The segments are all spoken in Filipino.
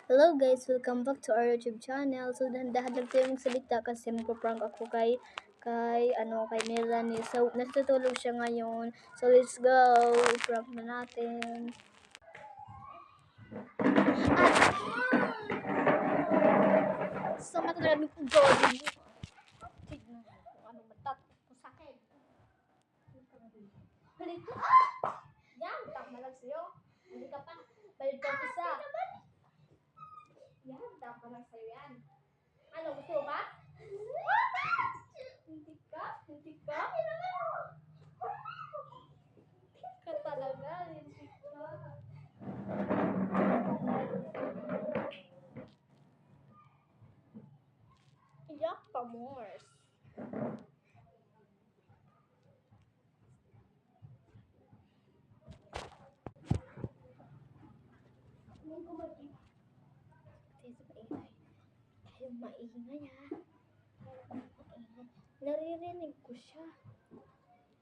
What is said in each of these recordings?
Hello guys, welcome back to our YouTube channel. So dahan-dahan lang tayo magsalita kasi magpa-prank ako kay Melanie. So natutulog siya ngayon. So let's go. I-prank na natin. Sama talaga ng pagod. Tignan mo kung ano matatak ko sa akin. Balik ka. Yan, tama lang sa'yo. Hindi ka pa. Balik ka isa. Yan, tama lang sa'yo yan. Ano, gusto mo ba? Hindi ka? Hindi ka? Hindi ka talaga. Hindi ka. Iyak pa, Mors. Ayaw maingay ha. Naririnig ko siya.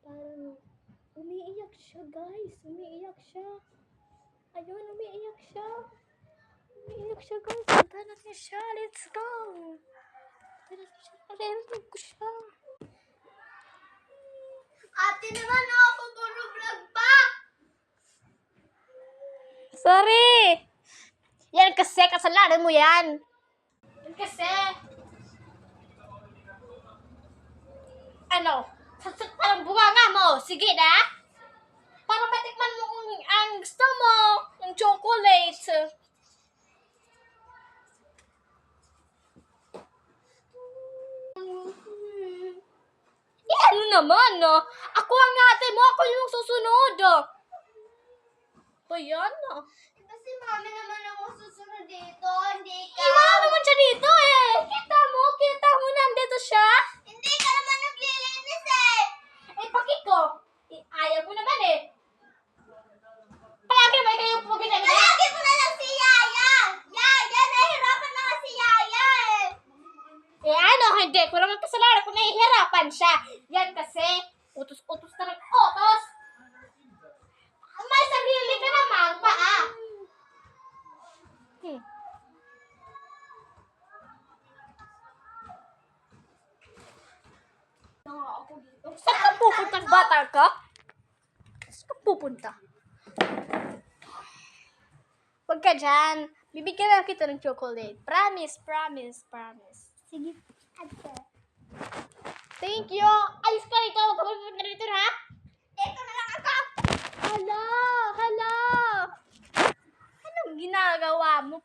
Parang umiiyak siya guys. Umiiyak siya. Ayun, umiiyak siya. Umiiyak siya guys. Punta natin siya. Let's go. Punta natin siya. Naririnig ko siya. Ate naman ako puro vlog pa. Sorry. Yan kasi kasalanan mo yan. Yan kasi. Ano? Sasat pa lang bunganga mo. Sige na. Para matikman mo kung ang gusto mo. Yung chocolate. Ano naman, no? Ako ang ate mo. Ako yung susunod. Ayan, no? Kasi mami naman ang masusunod dito, hindi ka. Iwan naman siya dito, eh. Kita mo, nandito siya. Hindi ka naman naglilinis eh. Eh, bakit ko? Ayaw mo naman, eh. Palagi ba kayo po ginagawa? Palagi mo na lang si Yaya. Yaya, nahihirapan na nga si Yaya eh. Eh, ano, hindi ko naman kasalanan kung nahihirapan siya. Yan kasi, utos ka ng utos. May sarili ka naman, paa. Saan ka pupunta, bata ka? Saan ka pupunta? Huwag ka dyan. Bibigyan lang kita ng chocolate. Promise, promise, promise. Sige. Thank you. Ayos ka rito. Huwag ka pupunta rito, ha? Dito na lang ako. Hala! Anong ginagawa mo?